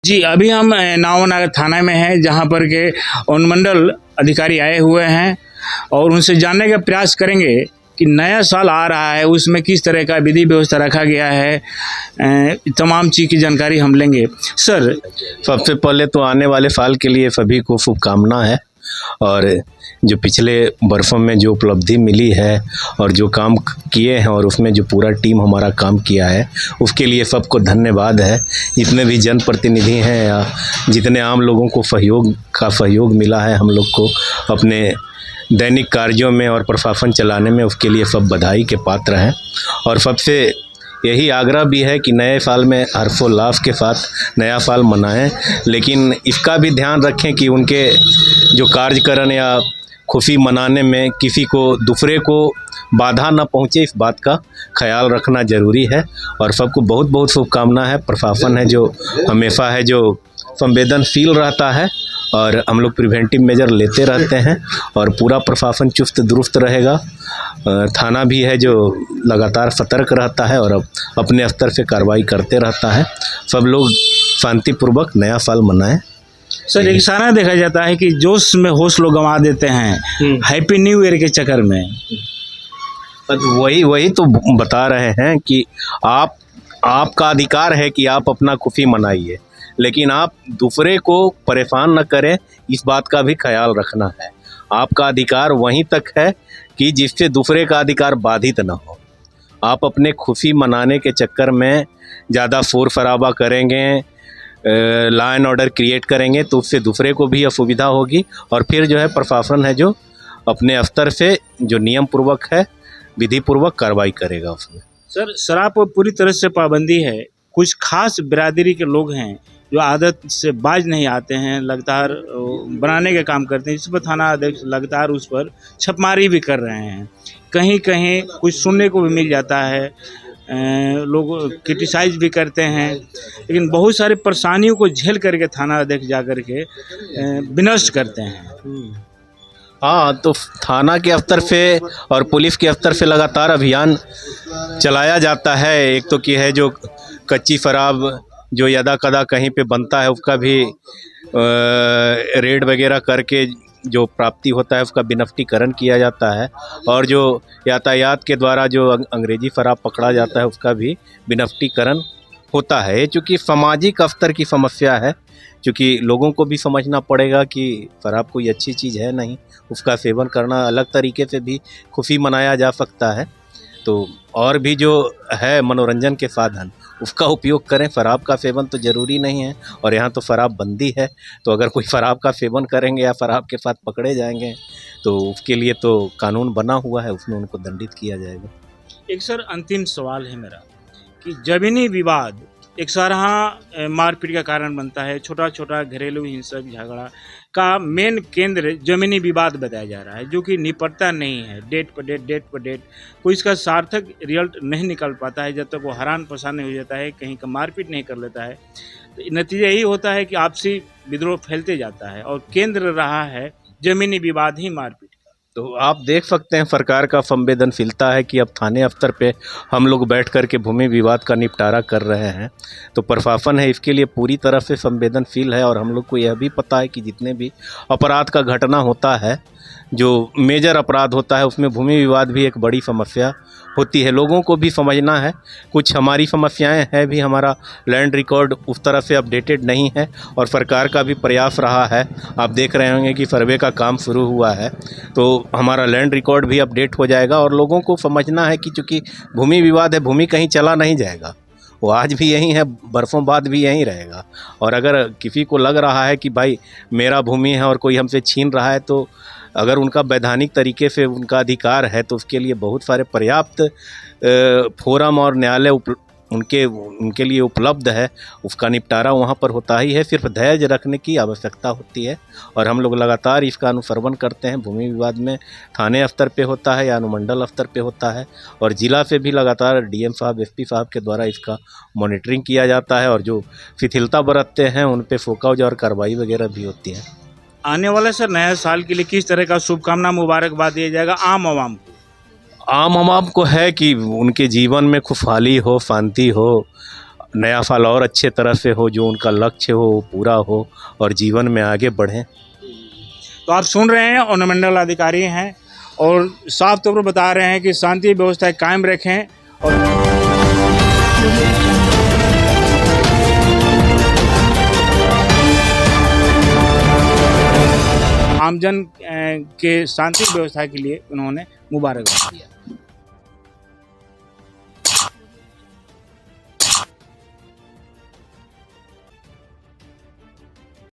जी, अभी हम नावनगर थाना में हैं, जहाँ पर के अनुमंडल अधिकारी आए हुए हैं और उनसे जानने का प्रयास करेंगे कि नया साल आ रहा है, उसमें किस तरह का विधि व्यवस्था रखा गया है। तमाम चीज़ की जानकारी हम लेंगे। सर, सबसे पहले तो आने वाले साल के लिए सभी को शुभकामना है, और जो पिछले बरसों में जो उपलब्धि मिली है और जो काम किए हैं और उसमें जो पूरा टीम हमारा काम किया है, उसके लिए सबको धन्यवाद है। जितने भी जनप्रतिनिधि हैं या जितने आम लोगों को सहयोग मिला है हम लोग को अपने दैनिक कार्यों में और प्रशासन चलाने में, उसके लिए सब बधाई के पात्र हैं। और सबसे यही आग्रह भी है कि नए साल में हर्षोल्लास के साथ नया साल मनाएं, लेकिन इसका भी ध्यान रखें कि उनके जो कार्यकरण या खुशी मनाने में किसी को दूसरे को बाधा न पहुंचे, इस बात का ख्याल रखना ज़रूरी है। और सबको बहुत बहुत शुभकामना है। प्रशासन है जो हमेशा है जो संवेदनशील रहता है और हम लोग प्रिवेंटिव मेजर लेते रहते हैं और पूरा प्रशासन चुस्त दुरुस्त रहेगा। थाना भी है जो लगातार सतर्क रहता है और अपने स्तर से कार्रवाई करते रहता है। सब लोग शांतिपूर्वक नया साल मनाएं। सर, एक सारा देखा जाता है कि जोश में होश लोग गंवा देते हैं हैप्पी न्यू ईयर के चक्कर में। वही तो बता रहे हैं कि आपका अधिकार है कि आप अपना खुशी मनाइए, लेकिन आप दूसरे को परेशान न करें, इस बात का भी ख्याल रखना है। आपका अधिकार वहीं तक है कि जिससे दूसरे का अधिकार बाधित न हो। आप अपने खुशी मनाने के चक्कर में ज़्यादा शोर शराबा करेंगे, लॉ एंड ऑर्डर क्रिएट करेंगे, तो उससे दूसरे को भी असुविधा होगी और फिर जो है प्रशासन है जो अपने स्तर से जो नियम पूर्वक है विधि पूर्वक कार्रवाई करेगा उसमें। सर, शराब पर पूरी तरह से पाबंदी है। कुछ खास बिरादरी के लोग हैं जो आदत से बाज नहीं आते हैं, लगातार बनाने का काम करते हैं, जिस पर थाना अध्यक्ष लगातार उस पर छापेमारी भी कर रहे हैं। कहीं कहीं कुछ सुनने को भी मिल जाता है, लोग क्रिटिसाइज भी करते हैं, लेकिन बहुत सारी परेशानियों को झेल करके थाना अध्यक्ष जा कर के विनष्ट करते हैं। हाँ, तो थाना के स्तर से और पुलिस के स्तर से लगातार अभियान चलाया जाता है। एक तो कि है जो कच्ची शराब जो यदा कदा कहीं पे बनता है उसका भी रेड वगैरह करके जो प्राप्ति होता है उसका विनष्टीकरण किया जाता है, और जो यातायात के द्वारा जो अंग्रेजी शराब पकड़ा जाता है उसका भी विनष्टीकरण होता है। चूँकि सामाजिक स्तर की समस्या है, क्योंकि लोगों को भी समझना पड़ेगा कि शराब कोई अच्छी चीज़ है नहीं, उसका सेवन करना अलग तरीके से भी खुशी मनाया जा सकता है। तो और भी जो है मनोरंजन के साधन उसका उपयोग करें। शराब का सेवन तो ज़रूरी नहीं है, और यहाँ तो शराब बंदी है, तो अगर कोई शराब का सेवन करेंगे या शराब के साथ पकड़े जाएंगे तो उसके लिए तो कानून बना हुआ है, उसमें उनको दंडित किया जाएगा। एक सर अंतिम सवाल है मेरा कि जमीनी विवाद एक सारा मारपीट का कारण बनता है। छोटा छोटा घरेलू हिंसक झगड़ा का मेन केंद्र जमीनी विवाद बताया जा रहा है, जो कि निपटता नहीं है। डेट पर डेट कोई इसका सार्थक रिजल्ट नहीं निकल पाता है जब तक वो हैरान परेशान नहीं हो जाता है, कहीं का मारपीट नहीं कर लेता है। तो नतीजा यही होता है कि आपसी विद्रोह फैलते जाता है और केंद्र रहा है जमीनी विवाद ही मारपीट। तो आप देख सकते हैं सरकार का संवेदनशीलता है कि अब थाने स्तर पे हम लोग बैठ कर के भूमि विवाद का निपटारा कर रहे हैं। तो प्रशासन है इसके लिए पूरी तरह से संवेदनशील है, और हम लोग को यह भी पता है कि जितने भी अपराध का घटना होता है, जो मेजर अपराध होता है, उसमें भूमि विवाद भी एक बड़ी समस्या होती है। लोगों को भी समझना है, कुछ हमारी समस्याएं हैं भी, हमारा लैंड रिकॉर्ड उस तरह से अपडेटेड नहीं है, और सरकार का भी प्रयास रहा है। आप देख रहे होंगे कि सर्वे का काम शुरू हुआ है, तो हमारा लैंड रिकॉर्ड भी अपडेट हो जाएगा। और लोगों को समझना है कि चूँकि भूमि विवाद है, भूमि कहीं चला नहीं जाएगा, वो आज भी यहीं है, बरसों बाद भी यहीं रहेगा। और अगर किसी को लग रहा है कि भाई मेरा भूमि है और कोई हमसे छीन रहा है, तो अगर उनका वैधानिक तरीके से उनका अधिकार है तो उसके लिए बहुत सारे पर्याप्त फोरम और न्यायालय उनके लिए उपलब्ध है। उसका निपटारा वहाँ पर होता ही है, सिर्फ धैर्य रखने की आवश्यकता होती है। और हम लोग लगातार इसका अनुसरण करते हैं। भूमि विवाद में थाने स्तर पे होता है या अनुमंडल स्तर पे होता है, और ज़िला से भी लगातार डीएम साहब एसपी साहब के द्वारा इसका मॉनिटरिंग किया जाता है, और जो शिथिलता बरतते हैं उन पे फोकाज और कार्रवाई वगैरह भी होती है। आने वाला सर नया साल के लिए किस तरह का शुभकामना मुबारकबाद दिया जाएगा आम आवाम को? आम आवाम को है कि उनके जीवन में खुशहाली हो, शांति हो, नया साल और अच्छे तरह से हो, जो उनका लक्ष्य हो वो पूरा हो और जीवन में आगे बढ़ें। तो आप सुन रहे हैं, अनुमंडल अधिकारी हैं और साफ तौर पर बता रहे हैं कि शांति व्यवस्था कायम रखें और आमजन के शांति व्यवस्था के लिए उन्होंने मुबारकबाद दिया।